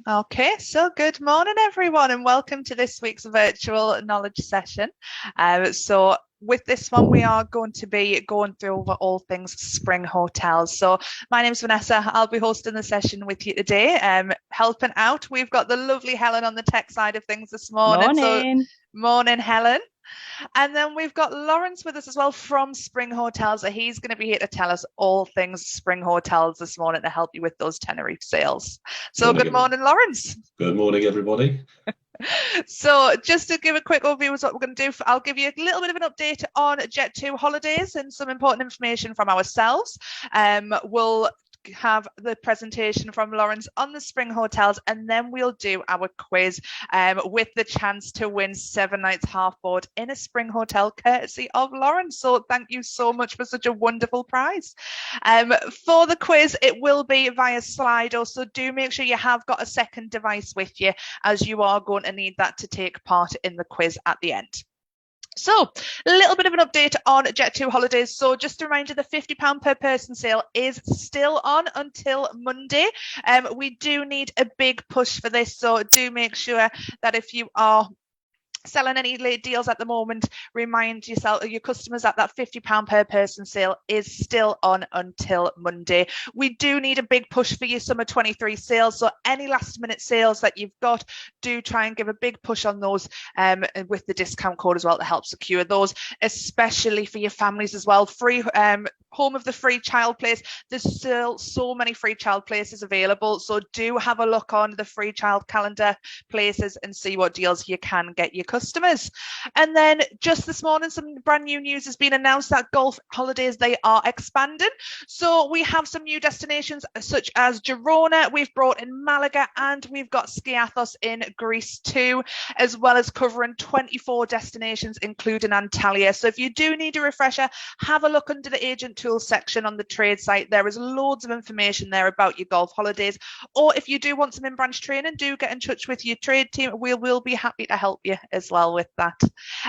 Okay, so good morning, everyone, and welcome to this week's virtual knowledge session. With this one, we are going to be going through over all things spring hotels. So, my name's Vanessa. I'll be hosting the session with you today. Helping out, we've got the lovely Helen on the tech side of things this morning. So, Morning. morning, Helen. And then we've got Lawrence with us as well from Spring Hotels. So he's going to be here to tell us all things Spring Hotels this morning to help you with those Tenerife sales. So Morning, good everyone. morning, Lawrence. Good morning, everybody. So just to give a quick overview of what we're going to do, I'll give you a little bit of an update on Jet2holidays and some important information from ourselves. We'll have the presentation from Lawrence on the spring hotels, and then we'll do our quiz with the chance to win 7 nights half board in a spring hotel courtesy of Lawrence. So thank you so much for such a wonderful prize. For the quiz, it will be via Slido, so do make sure you have got a second device with you, as you are going to need that to take part in the quiz at the end. So, a little bit of an update on Jet2holidays. So, just a reminder, the £50 per person sale is still on until Monday. We do need a big push for this, so do make sure that if you are selling any late deals at the moment, remind yourself, your customers, that that £50 per person sale is still on until Monday. We do need a big push for your summer 23 sales, so any last minute sales that you've got, do try and give a big push on those with the discount code as well to help secure those, especially for your families as well. Free home of the free child place. There's still so many free child places available, so do have a look on the free child calendar places and see what deals you can get your customers. And then just this morning, some brand new news has been announced that Jet2holidays, they are expanding. So we have some new destinations such as Girona, we've brought in Malaga, and we've got Skiathos in Greece too, as well as covering 24 destinations including Antalya. So if you do need a refresher, have a look under the agent tools section on the trade site. There is loads of information there about your golf holidays, or if you do want some in-branch training, do get in touch with your trade team. We will be happy to help you as well with that.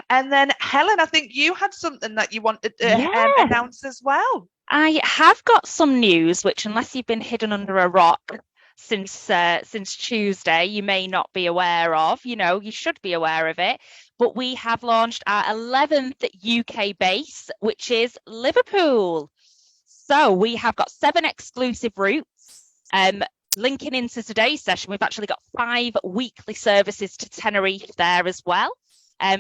And then Helen, I think you had something that you wanted to Yeah, announce as well. I have got some news, which unless you've been hidden under a rock since Tuesday, you may not be aware of. You know, you should be aware of it. But we have launched our 11th UK base, which is Liverpool. So we have got 7 exclusive routes. Linking into today's session, we've actually got 5 weekly services to Tenerife there as well.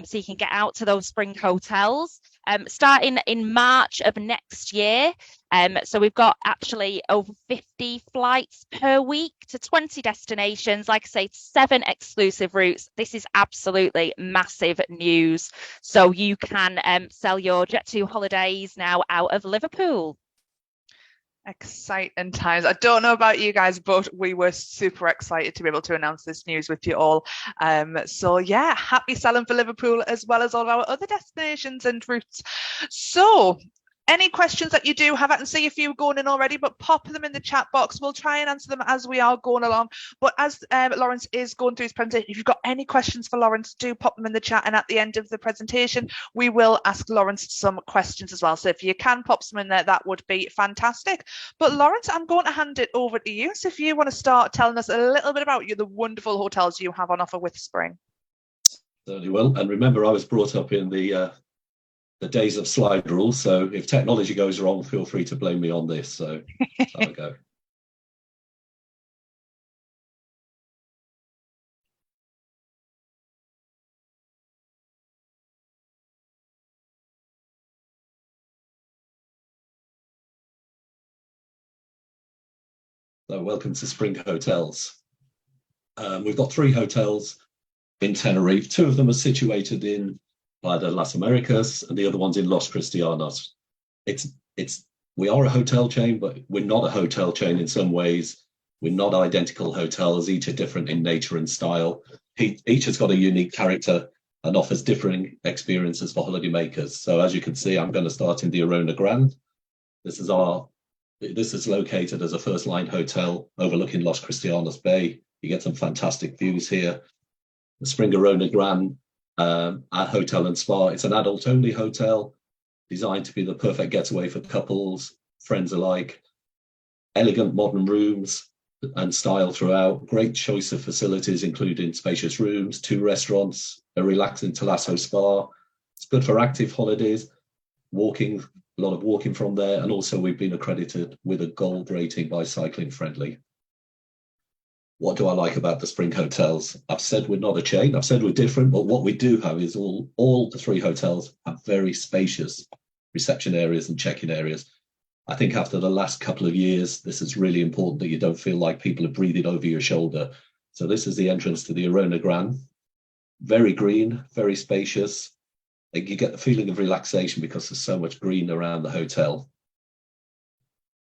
So you can get out to those spring hotels. Starting in March of next year. So we've got actually over 50 flights per week to 20 destinations. Like I say, 7 exclusive routes. This is absolutely massive news. So you can sell your Jet2holidays now out of Liverpool. Exciting times. I don't know about you guys, but we were super excited to be able to announce this news with you all. So yeah, happy selling for Liverpool as well as all our other destinations and routes. So any questions that you do have, I can see a few going in already, but pop them in the chat box. We'll try and answer them as we are going along. But as Lawrence is going through his presentation, if you've got any questions for Lawrence, do pop them in the chat. And at the end of the presentation, we will ask Lawrence some questions as well. So if you can pop some in there, that would be fantastic. But Lawrence, I'm going to hand it over to you. So if you want to start telling us a little bit about the wonderful hotels you have on offer with Spring. Certainly will. And remember, I was brought up in the days of slide rule. So if technology goes wrong, feel free to blame me on this. So let's have a go. So welcome to Spring Hotels. We've got 3 hotels in Tenerife. 2 of them are situated in either Las Americas and the other one's in Los Cristianos. We are a hotel chain, but we're not a hotel chain in some ways. We're not identical hotels. Each are different in nature and style. Each has got a unique character and offers differing experiences for holidaymakers. So as you can see, I'm going to start in the Arona Grand. This is located as a first-line hotel overlooking Los Cristianos Bay. You get some fantastic views here. The Spring Arona Grand Hotel and Spa. It's an adult-only hotel designed to be the perfect getaway for couples, friends alike. Elegant modern rooms, and style throughout. Great choice of facilities, including spacious rooms, 2 restaurants, a relaxing Thalasso spa. It's good for active holidays, walking, a lot of walking from there. And also we've been accredited with a gold rating by Cycling Friendly. What do I like about the Spring hotels? I've said we're not a chain. I've said we're different, but what we do have is all the 3 hotels have very spacious reception areas and check-in areas. I think after the last couple of years, this is really important that you don't feel like people are breathing over your shoulder. So this is the entrance to the Arona Grand. Very green, very spacious. You get the feeling of relaxation because there's so much green around the hotel.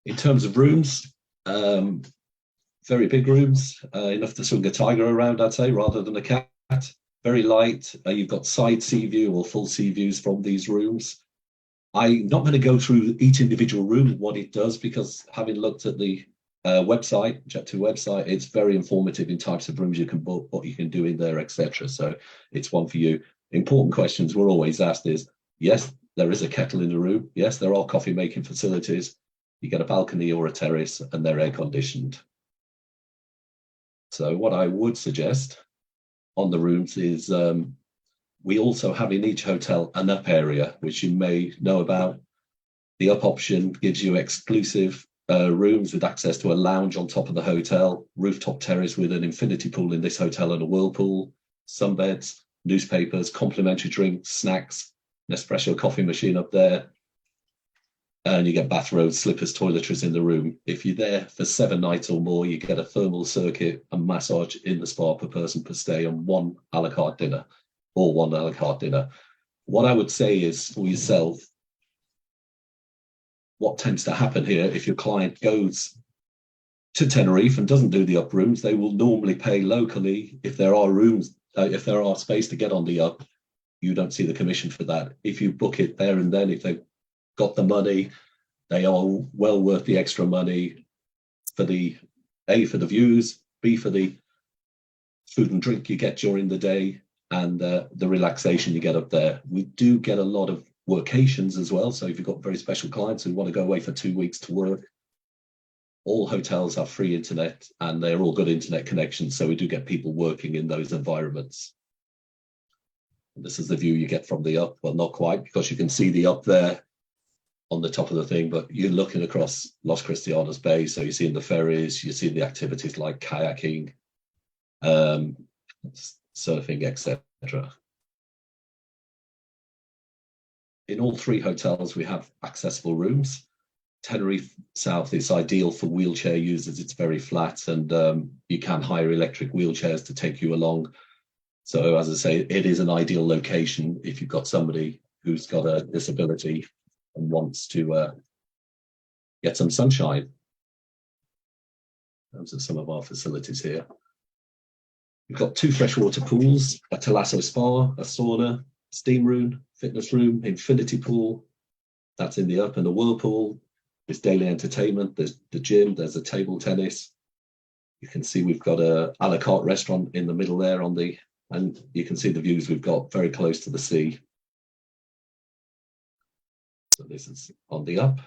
In terms of rooms, very big rooms, enough to swing a tiger around, I'd say, rather than a cat. Very light. You've got side sea view or full sea views from these rooms. I'm not going to go through each individual room and what it does, because having looked at the website, Jet2 website, it's very informative in types of rooms you can book, what you can do in there, etc. So it's one for you. Important questions we're always asked is, yes, there is a kettle in the room. Yes, there are coffee making facilities. You get a balcony or a terrace, and they're air conditioned. So what I would suggest on the rooms is we also have in each hotel an up area, which you may know about. The up option gives you exclusive rooms with access to a lounge on top of the hotel, rooftop terrace with an infinity pool in this hotel and a whirlpool, sunbeds, newspapers, complimentary drinks, snacks, Nespresso coffee machine up there. And you get bathrobes, slippers, toiletries in the room. If you're there for 7 nights or more, you get a thermal circuit and massage in the spa per person per stay, and 1 a la carte dinner. Or 1 a la carte dinner. What I would say is, for yourself, what tends to happen here, if your client goes to Tenerife and doesn't do the up rooms, they will normally pay locally. If there are rooms, if there are space to get on the up, you don't see the commission for that. If you book it there and then, if they've got the money, they are well worth the extra money for the A, for the views, B, for the food and drink you get during the day, and the relaxation you get up there. We do get a lot of workations as well. So if you've got very special clients who want to go away for 2 weeks to work, all hotels have free internet and they're all good internet connections. So we do get people working in those environments. And this is the view you get from the up. Well, not quite, because you can see the up there on the top of the thing, but you're looking across Los Cristianos Bay. So you're seeing the ferries, you're seeing the activities like kayaking, surfing, etc. In all 3 hotels, we have accessible rooms. Tenerife South is ideal for wheelchair users. It's very flat, and you can hire electric wheelchairs to take you along. So, as I say, it is an ideal location if you've got somebody who's got a disability and wants to get some sunshine. Those are some of our facilities here. We've got 2 freshwater pools, a Thalasso spa, a sauna, steam room, fitness room, infinity pool. That's in the up, and a whirlpool. There's daily entertainment. There's the gym. There's a table tennis. You can see we've got a la carte restaurant in the middle there and you can see the views we've got very close to the sea. So this is on the up.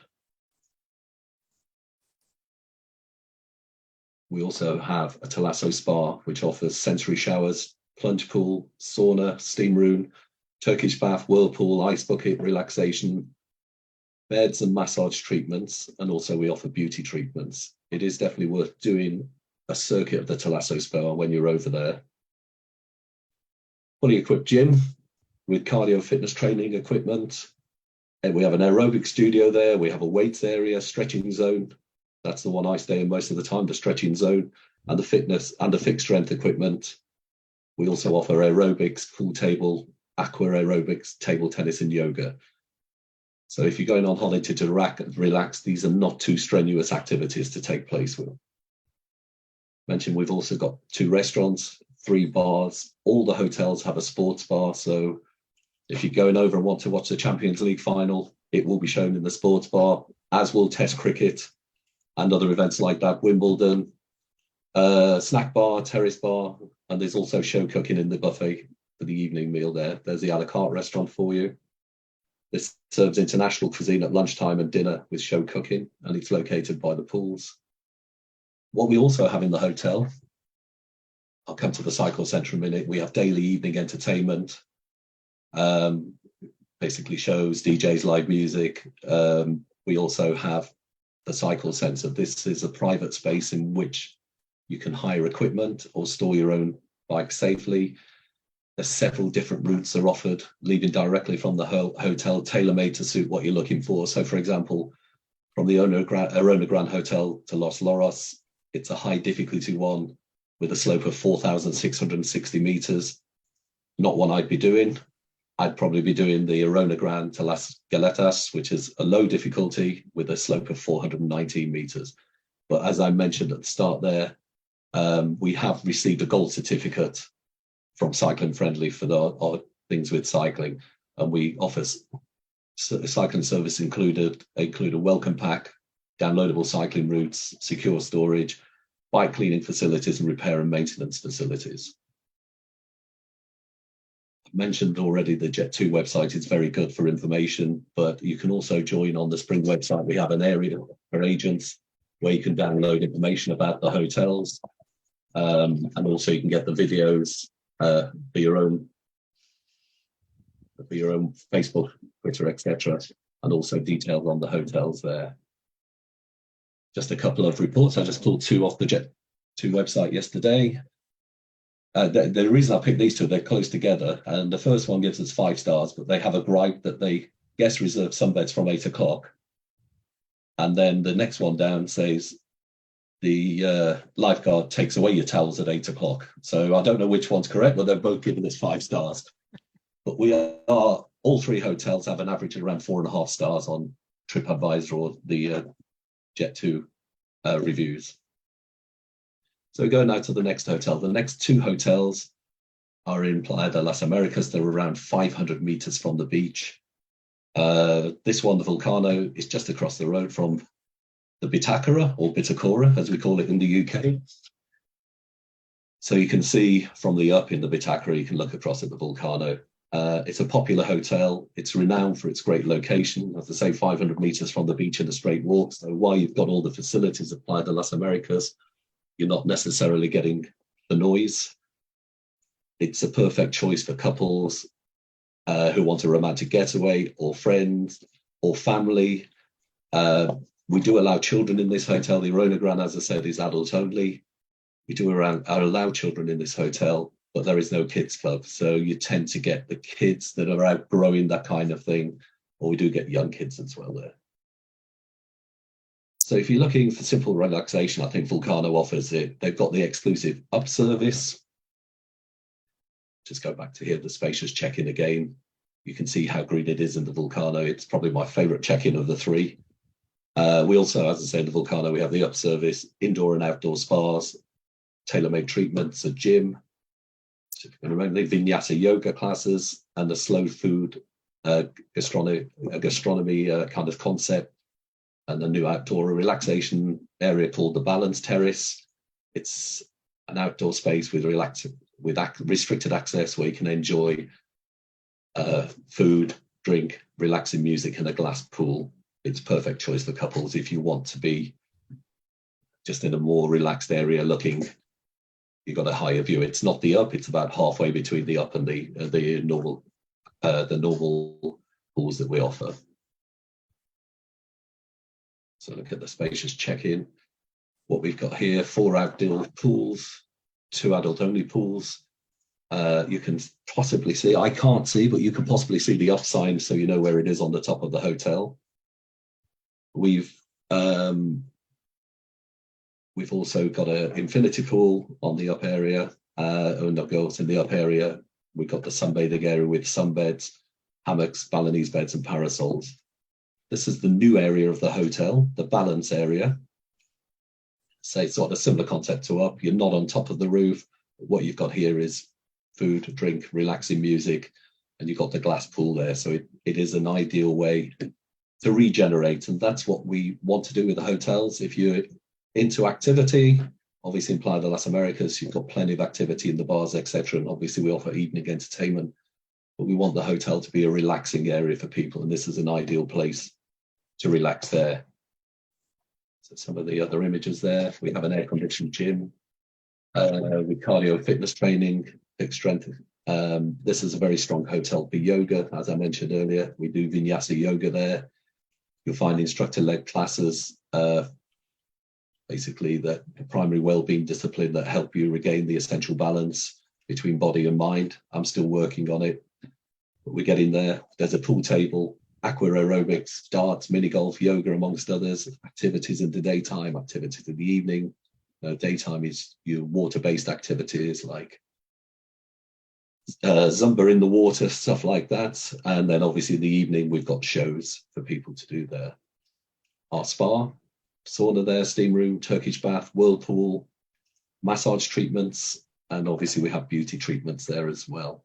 We also have a Thalasso spa, which offers sensory showers, plunge pool, sauna, steam room, Turkish bath, whirlpool, ice bucket, relaxation, beds and massage treatments, and also we offer beauty treatments. It is definitely worth doing a circuit of the Thalasso spa when you're over there. Fully equipped gym with cardio fitness training equipment. And we have an aerobic studio there. We have a weights area, stretching zone. That's the one I stay in most of the time, the stretching zone, and the fitness and the fixed strength equipment. We also offer aerobics, pool table, aqua aerobics, table tennis, and yoga. So if you're going on holiday to relax, these are not too strenuous activities to take place with. Mentioned we've also got 2 restaurants, 3 bars. All the hotels have a sports bar. So if you're going over and want to watch the Champions League final, it will be shown in the sports bar, as will Test cricket and other events like that, Wimbledon, snack bar, terrace bar, and there's also show cooking in the buffet for the evening meal there. There's the a la carte restaurant for you. This serves international cuisine at lunchtime and dinner with show cooking, and it's located by the pools. What we also have in the hotel, I'll come to the cycle centre in a minute. We have daily evening entertainment, basically shows, DJs, live music. We also have the cycle centre. This is a private space in which you can hire equipment or store your own bike safely. There's several different routes are offered, leaving directly from the hotel, tailor-made to suit what you're looking for. So, for example, from the Arona Grande Hotel to Los Loros, it's a high difficulty one with a slope of 4,660 meters. Not one I'd be doing. I'd probably be doing the Arona Grande to Las Galetas, which is a low difficulty with a slope of 419 meters. But as I mentioned at the start there, we have received a gold certificate from Cycling Friendly for our things with cycling, and we offer cycling service include a welcome pack, downloadable cycling routes, secure storage, bike cleaning facilities, and repair and maintenance facilities. I mentioned already the Jet2 website is very good for information, but you can also join on the Spring website. We have an area for agents where you can download information about the hotels, and also you can get the videos for your own Facebook, Twitter, etc., and also details on the hotels there. Just a couple of reports. I just pulled two off the Jet2 website yesterday. The reason I picked these two, they're close together, and the first one gives us 5 stars, but they have a gripe that they guest reserve sunbeds from 8 o'clock. And then the next one down says the lifeguard takes away your towels at 8 o'clock. So I don't know which one's correct, but they're both giving us 5 stars. But all 3 hotels have an average of around 4.5 stars on TripAdvisor or the Jet2 reviews. So we go now to the next hotel. The next 2 hotels are in Playa de las Americas. They're around 500 meters from the beach. This one, the Vulcano, is just across the road from the Bitakara, or Bitakora, as we call it in the UK. So you can see from the up in the Bitakara, you can look across at the Vulcano. It's a popular hotel. It's renowned for its great location. As I say, 500 meters from the beach in a straight walk. So while you've got all the facilities of Playa de las Americas, you're not necessarily getting the noise. It's a perfect choice for couples who want a romantic getaway, or friends, or family. We do allow children in this hotel. The Arona Grande, as I said, is adult only. We do allow children in this hotel, but there is no kids club. So you tend to get the kids that are outgrowing that kind of thing, or we do get young kids as well there. So if you're looking for simple relaxation, I think Vulcano offers it. They've got the exclusive up service. Just go back to here, the spacious check-in again. You can see how green it is in the Vulcano. It's probably my favorite check-in of the 3. We also, as I say, in the Vulcano, we have the up service, indoor and outdoor spas, tailor-made treatments, a gym, remotely vinyasa yoga classes, and a slow food gastronomy kind of concept, and a new outdoor relaxation area called the Balance Terrace. It's an outdoor space with restricted access where you can enjoy food, drink, relaxing music, and a glass pool. It's a perfect choice for couples if you want to be just in a more relaxed area looking. You've got a higher view. It's not the up, it's about halfway between the up and the normal pools that we offer. So look at the spacious check-in. What we've got here, 4 outdoor pools, 2 adult-only pools. You can possibly see, I can't see, but you can possibly see the up sign so you know where it is on the top of the hotel. We've also got an infinity pool on the up area, in the up area. We've got the sunbathing area with sunbeds, hammocks, Balinese beds, and parasols. This is the new area of the hotel, the balance area. So it's got a similar concept to up. You're not on top of the roof. What you've got here is food, drink, relaxing music, and you've got the glass pool there. So it is an ideal way to regenerate, and that's what we want to do with the hotels. If you're into activity, obviously in Playa de las Americas, you've got plenty of activity in the bars, etc. And obviously we offer evening entertainment, but we want the hotel to be a relaxing area for people, and this is an ideal place to relax there. So some of the other images there, we have an air-conditioned gym with cardio fitness training, fixed strength. This is a very strong hotel for yoga. As I mentioned earlier, we do vinyasa yoga there. You'll find instructor-led classes, basically the primary well-being discipline that help you regain the essential balance between body and mind. I'm still working on it, but we're getting there. There's a pool table, aqua aerobics, darts, mini golf, yoga, amongst others, activities in the daytime, activities in the evening. Daytime is your water-based activities like Zumba in the water, stuff like that. And then obviously in the evening, we've got shows for people to do there. Our spa, sauna there, steam room, Turkish bath, whirlpool, massage treatments, and obviously we have beauty treatments there as well.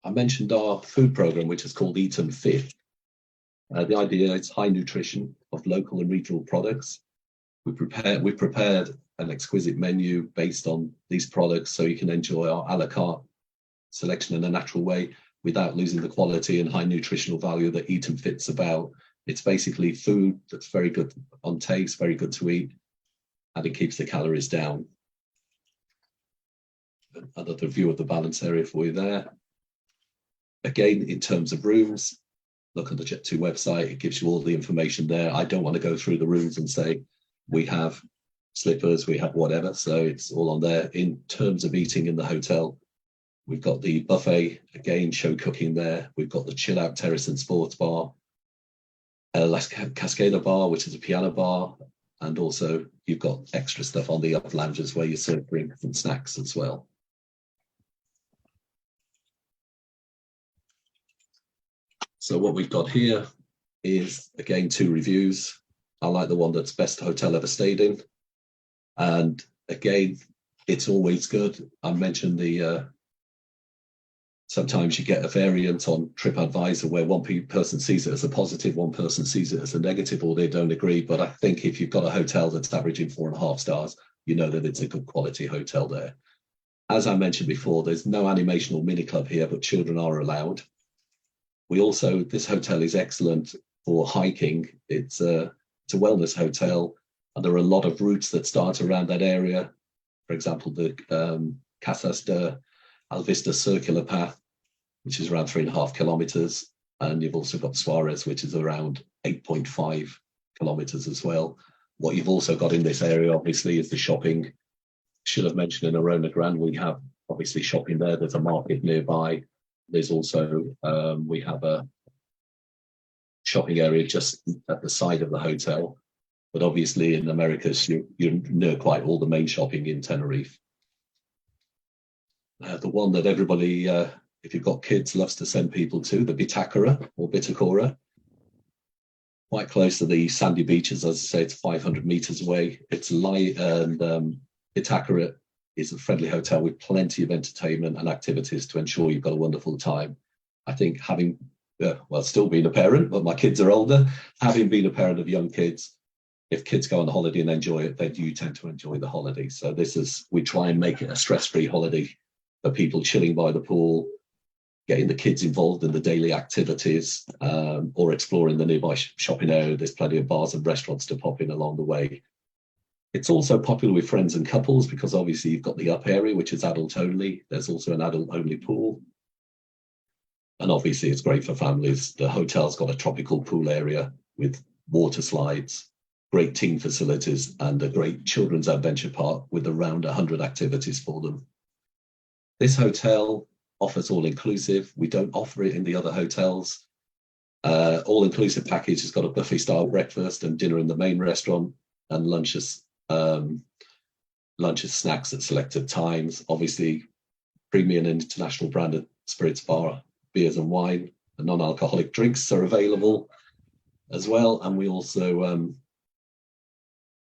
I mentioned our food program, which is called Eat and Fit. The idea is high nutrition of local and regional products. We've prepared an exquisite menu based on these products so you can enjoy our a la carte selection in a natural way without losing the quality and high nutritional value that Eat and Fit's about. It's basically food that's very good on taste, very good to eat, and it keeps the calories down. Another view of the balance area for you there. Again, in terms of rooms, look on the Jet2 website. It gives you all the information there. I don't want to go through the rooms and say we have slippers, we have whatever. So it's all on there. In terms of eating in the hotel, we've got the buffet, again, show cooking there. We've got the chill out terrace and sports bar, Cascada bar, which is a piano bar. And also you've got extra stuff on the up lounges where you serve drinks and snacks as well. So what we've got here is, again, 2 reviews. I like the one that's best hotel ever stayed in. And again, it's always good. I mentioned the, sometimes you get a variant on TripAdvisor where one person sees it as a positive, one person sees it as a negative, or they don't agree. But I think if you've got a hotel that's averaging 4.5 stars, you know that it's a good quality hotel there. As I mentioned before, there's no animation or mini club here, but children are allowed. We also, this hotel is excellent for hiking. It's a wellness hotel, and there are a lot of routes that start around that area. For example, the Casas de Alvista circular path, which is around 3.5 kilometers. And you've also got Suarez, which is around 8.5 kilometers as well. What you've also got in this area, obviously, is the shopping. Should have mentioned in Arona Grande, we have obviously shopping there. There's a market nearby. There's also, we have a shopping area just at the side of the hotel. But obviously in Americas, you know quite all the main shopping in Tenerife. The one that everybody, if you've got kids, loves to send people to, the Bitakura or Bitakora. Quite close to the sandy beaches, as I say, it's 500 meters away. It's light, and Bitakura is a friendly hotel with plenty of entertainment and activities to ensure you've got a wonderful time. I think having, well, still being a parent, but my kids are older, having been a parent of young kids, if kids go on holiday and enjoy it, they do tend to enjoy the holiday. So we try and make it a stress-free holiday for people chilling by the pool, getting the kids involved in the daily activities, or exploring the nearby shopping area. There's plenty of bars and restaurants to pop in along the way. It's also popular with friends and couples because obviously you've got the up area, which is adult only. There's also an adult only pool. And obviously it's great for families. The hotel's got a tropical pool area with water slides, great team facilities, and a great children's adventure park with around 100 activities for them. This hotel offers all-inclusive. We don't offer it in the other hotels. All-inclusive package has got a buffet-style breakfast and dinner in the main restaurant, and lunches, snacks at selected times. Obviously, premium and international branded spirits bar, beers and wine, and non-alcoholic drinks are available as well. And we also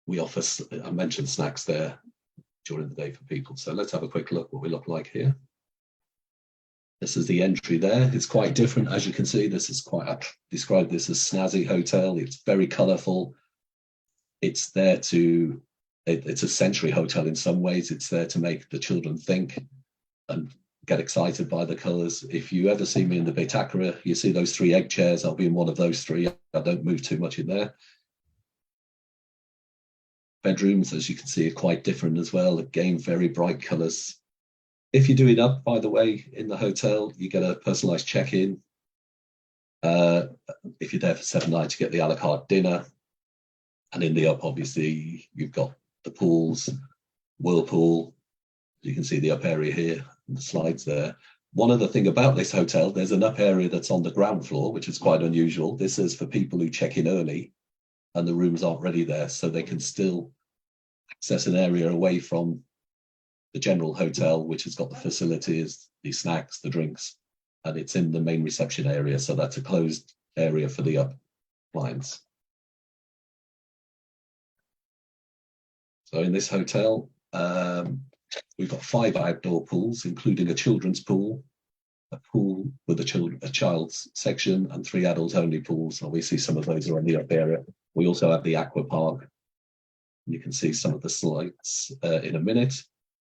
we offer, I mentioned snacks there during the day for people. So let's have a quick look what we look like here. This is the entry there. It's quite different. As you can see, this is quite, I describe this as snazzy hotel. It's very colourful. It's there to, it's a sensory hotel in some ways. It's there to make the children think and get excited by the colours. If you ever see me in the Bitakura, you see those 3 egg chairs. I'll be in one of those 3. I don't move too much in there. Bedrooms, as you can see, are quite different as well. Again, very bright colours. If you do it up, by the way, in the hotel, you get a personalised check-in. If you're there for 7 nights, you get the a la carte dinner. And in the up, obviously, you've got the pools, whirlpool. You can see the up area here, and the slides there. One other thing about this hotel, there's an up area that's on the ground floor, which is quite unusual. This is for people who check in early and the rooms aren't ready there, so they can still access an area away from the general hotel, which has got the facilities, the snacks, the drinks, and it's in the main reception area. So that's a closed area for the up clients. So in this hotel, we've got 5 outdoor pools, including a children's pool, a pool with a child's section, and 3 adult-only pools. Obviously, some of those are in the up area. We also have the aqua park. You can see some of the slides in a minute.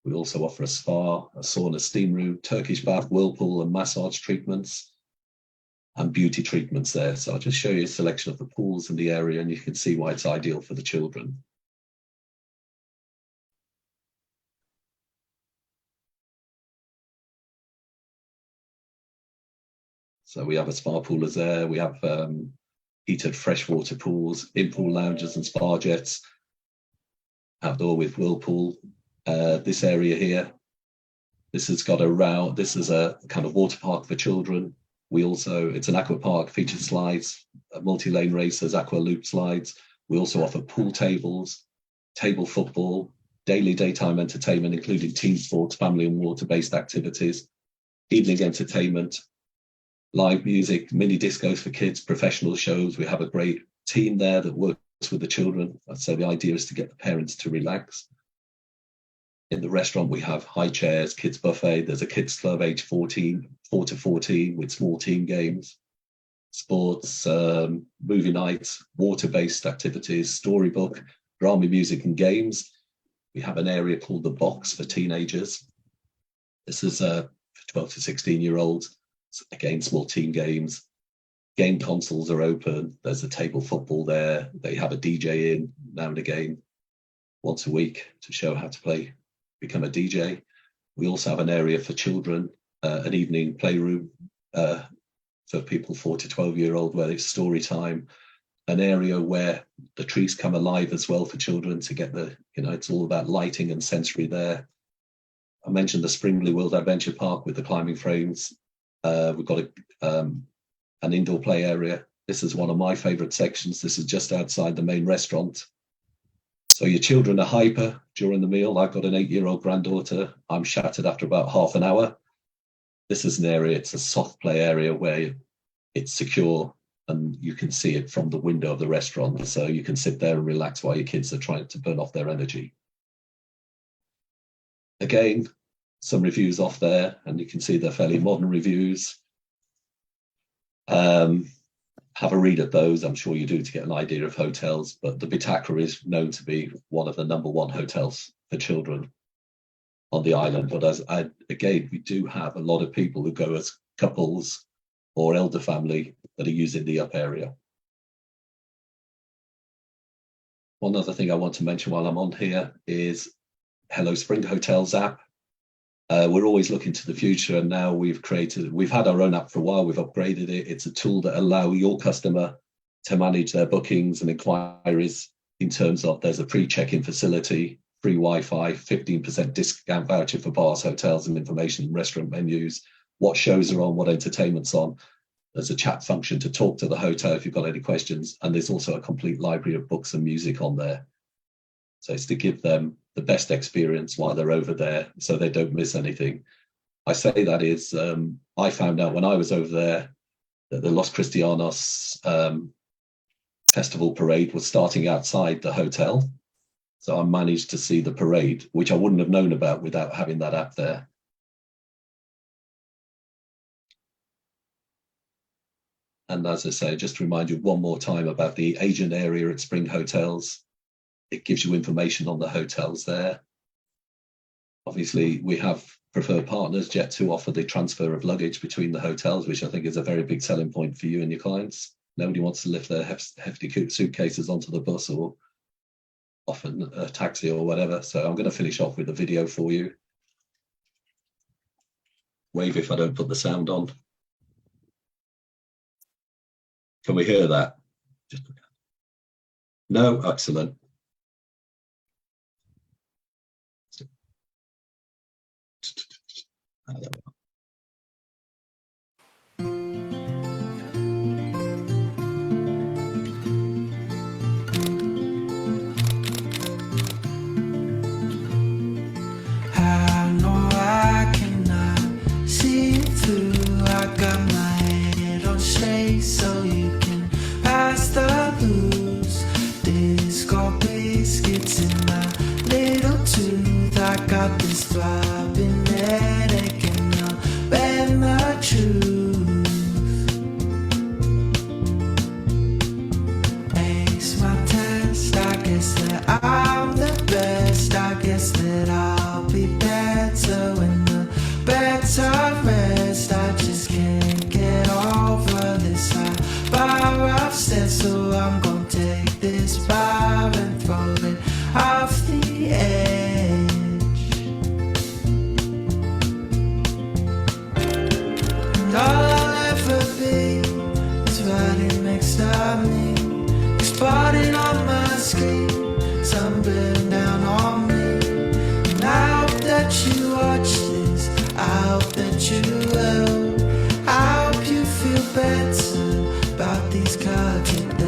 We also offer a spa, a sauna, steam room, Turkish bath, whirlpool, and massage treatments, and beauty treatments there. So I'll just show you a selection of the pools in the area, and you can see why it's ideal for the children. So we have a spa pool is there. We have heated freshwater pools, in-pool lounges and spa jets, outdoor with whirlpool. This area here, this is a kind of water park for children. It's an aqua park, featured slides, multi-lane races, aqua loop slides. We also offer pool tables, table football, daily daytime entertainment, including team sports, family and water-based activities, evening entertainment, live music, mini discos for kids, professional shows. We have a great team there that works with the children. So the idea is to get the parents to relax. In the restaurant, we have high chairs, kids buffet. There's a kids club age 4 to 14 with small team games, sports, movie nights, water-based activities, storybook, drama, music and games. We have an area called the box for teenagers. This is 12 to 16-year-olds. Again, small team games. Game consoles are open. There's a table football there. They have a DJ in now and again, once a week, to show how to become a DJ. We also have an area for children, an evening playroom for people 4 to 12-year-old, where it's story time. An area where the trees come alive as well for children to get it's all about lighting and sensory there. I mentioned the Springley World Adventure Park with the climbing frames. We've got an indoor play area. This is one of my favorite sections. This is just outside the main restaurant. So your children are hyper during the meal. I've got an 8-year-old granddaughter. I'm shattered after about half an hour. This is an area, it's a soft play area where it's secure and you can see it from the window of the restaurant. So you can sit there and relax while your kids are trying to burn off their energy. Again, some reviews off there, and you can see they're fairly modern reviews. Have a read at those. I'm sure you do, to get an idea of hotels, but the Bitakra is known to be one of the #1 hotels for children on the island. But again, we do have a lot of people who go as couples or elder family that are using the up area. One other thing I want to mention while I'm on here is Hello Spring Hotels app. We're always looking to the future, and now we've had our own app for a while. We've upgraded it. It's a tool that allows your customer to manage their bookings and inquiries in terms of there's a pre-check-in facility, free Wi-Fi, 15% discount voucher for bars, hotels and information, restaurant menus, what shows are on, what entertainment's on. There's a chat function to talk to the hotel if you've got any questions. And there's also a complete library of books and music on there. So it's to give them the best experience while they're over there so they don't miss anything. I say that is, I found out when I was over there that the Los Cristianos festival parade was starting outside the hotel. So I managed to see the parade, which I wouldn't have known about without having that app there. And as I say, just to remind you one more time about the agent area at Spring Hotels. It gives you information on the hotels there. Obviously, we have preferred partners. Jet2 offer the transfer of luggage between the hotels, which I think is a very big selling point for you and your clients. Nobody wants to lift their hefty suitcases onto the bus or often a taxi or whatever. So I'm going to finish off with a video for you. Wave if I don't put the sound on. Can we hear that? No, excellent. So you can pass the blues. Disco biscuits in my little tooth. I got this throbbing headache and I'll bend the truth. Ace my test, I guess that I'm the best. I guess that I'll be better when the beds are rest. I just can't get over this bar upstairs, so I'm gonna take this bar and throw it off the edge. And all I'll ever be is riding next to me, exploding on my screen, tumbling down on me. And I hope that you watch this, I hope that you will. I hope you feel better about these cards you're there.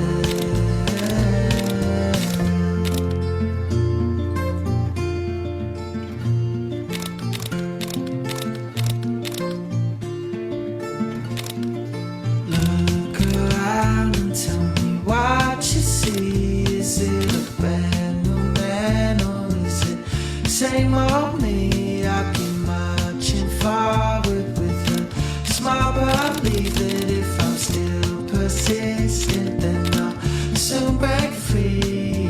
Look around and tell me what you see. Is it a brand new man or is it the same old me? I keep marching forward with a small belief that if I'm still persistent, then I'll soon break free.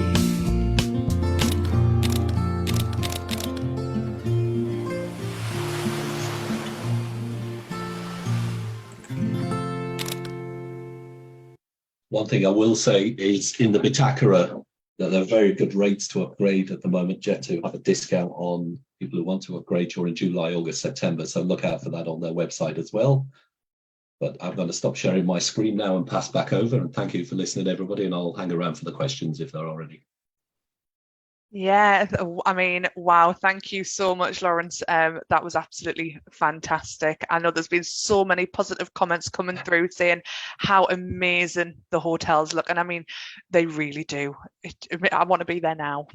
One thing I will say is in the Bitakara, that there are very good rates to upgrade at the moment. Jet2 have a discount on people who want to upgrade during July, August, September. So look out for that on their website as well. But I'm going to stop sharing my screen now and pass back over. And thank you for listening, everybody. And I'll hang around for the questions if there are any. Yeah, I mean, wow, thank you so much, Lawrence. That was absolutely fantastic. I know there's been so many positive comments coming through saying how amazing the hotels look. And I mean, they really do. I want to be there now.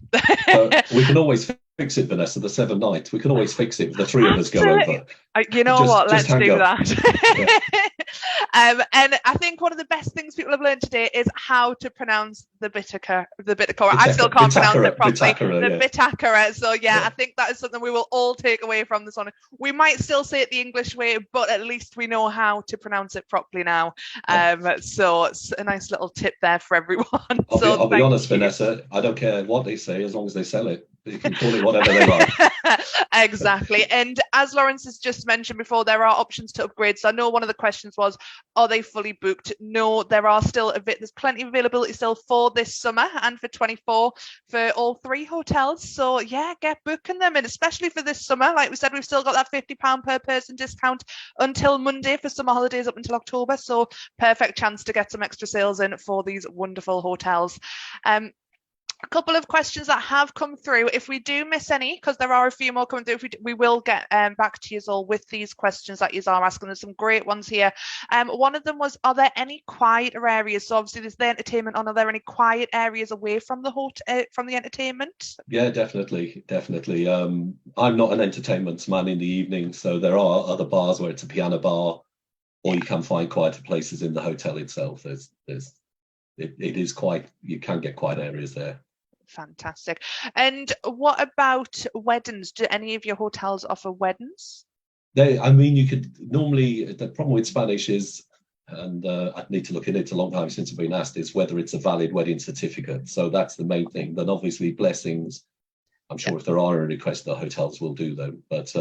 We can always fix it, Vanessa, the 7 nights. We can always fix it if the 3 of us go over. You know what? Let's do that. Yeah. And I think one of the best things people have learned today is how to pronounce the Bitakara. I still can't pronounce it properly. Bitakara. So yeah, I think that is something we will all take away from this one. We might still say it the English way, but at least we know how to pronounce it properly now. So it's a nice little tip there for everyone. I'll be honest, Vanessa, I don't care what they say as long as they sell it. You can call it whatever they like. Exactly. And as Lawrence has just mentioned before, there are options to upgrade. So I know one of the questions was, are they fully booked? No, there are still there's plenty of availability still for this summer and for 24 for all 3 hotels. So yeah, get booking them. And especially for this summer, like we said, we've still got that £50 per person discount until Monday for summer holidays up until October. So perfect chance to get some extra sales in for these wonderful hotels. A couple of questions that have come through. If we do miss any, because there are a few more coming through, we will get back to you all with these questions that you are asking. There's some great ones here. One of them was, are there any quieter areas? So obviously there's the entertainment on. Are there any quiet areas away from the from the entertainment? Yeah, definitely. I'm not an entertainment man in the evening, so there are other bars where it's a piano bar, or you can find quieter places in the hotel itself. It is quite, you can get quiet areas there. Fantastic. And what about weddings? Do any of your hotels offer weddings? You could normally, the problem with Spanish is, and I'd need to look at it, a long time since I've been asked, is whether it's a valid wedding certificate. So that's the main thing. Then obviously blessings, I'm sure if there are a request, the hotels will do them. But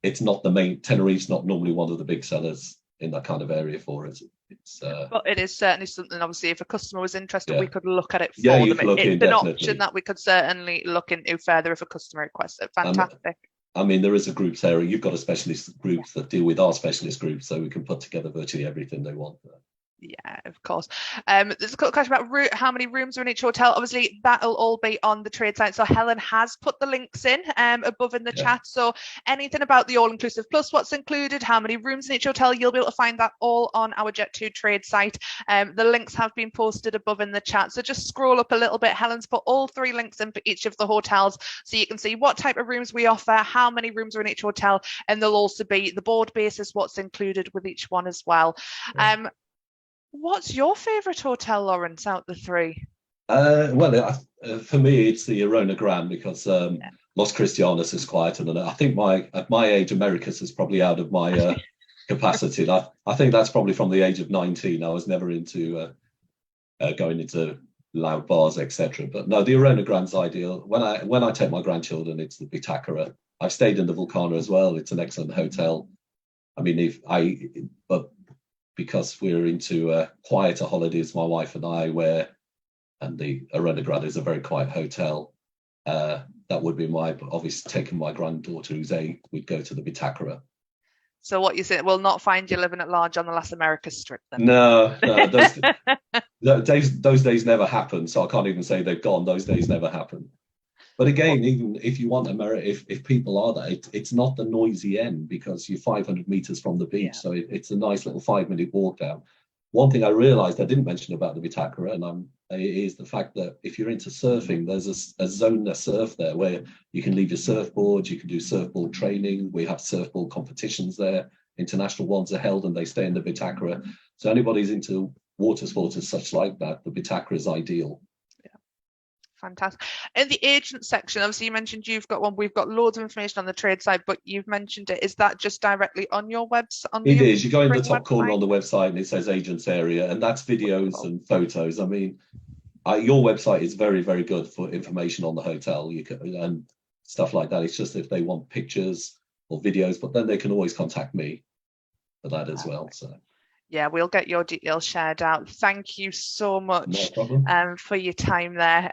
it's not the main, Tenerife's not normally one of the big sellers in that kind of area for us. It's but it is certainly something, obviously, if a customer was interested, Yeah. we could look at it for Yeah, you them. can look in, It's an definitely. option that we could certainly look into further if a customer requests it. Fantastic. I mean, there is a groups area. You've got a specialist group that deal with our specialist groups, so we can put together virtually everything they want. Yeah, of course. There's a question about how many rooms are in each hotel. Obviously, that'll all be on the trade site. So Helen has put the links in above in the chat. So anything about the all-inclusive plus what's included, how many rooms in each hotel, you'll be able to find that all on our Jet2 trade site. The links have been posted above in the chat. So just scroll up a little bit. Helen's put all 3 links in for each of the hotels, so you can see what type of rooms we offer, how many rooms are in each hotel, and there'll also be the board basis, what's included with each one as well. Yeah. What's your favourite hotel, Lawrence, out the 3? Well, for me, it's the Arona Grand, because Los Cristianos is quieter than I think at my age, Americas is probably out of my capacity. I think that's probably from the age of 19. I was never into going into loud bars, etc. But no, the Arona Grand's ideal. When I take my grandchildren, it's the Bitakara. I've stayed in the Vulcana as well. It's an excellent hotel. I mean, but because we're into quieter holidays, my wife and I, and the Arona Grand is a very quiet hotel. That would be obviously taking my granddaughter who's 8, we'd go to the Bitakara. So what you say, we'll not find you living at large on the Las Americas Strip then? No, those days never happen. So I can't even say they've gone. Those days never happen. But again, even if you want America, if people are there, it's not the noisy end, because you're 500 meters from the beach. So it's a nice little 5-minute walk down. One thing I realized I didn't mention about the Bitakara, is the fact that if you're into surfing, there's a zone of surf there where you can leave your surfboard, you can do surfboard training. We have surfboard competitions there. International ones are held and they stay in the Bitakara. So anybody's into water sports as such like that, the Bitakara is ideal. Fantastic. In the agent section, obviously you mentioned you've got one. We've got loads of information on the trade side, but you've mentioned it. Is that just directly on your website? It is. You go in the top corner on the website and it says agents area, and that's videos and photos. I mean, your website is very, very good for information on the hotel. You can, and stuff like that. It's just if they want pictures or videos, but then they can always contact me for that as well. So. Yeah, we'll get your details shared out. Thank you so much No problem. for your time there.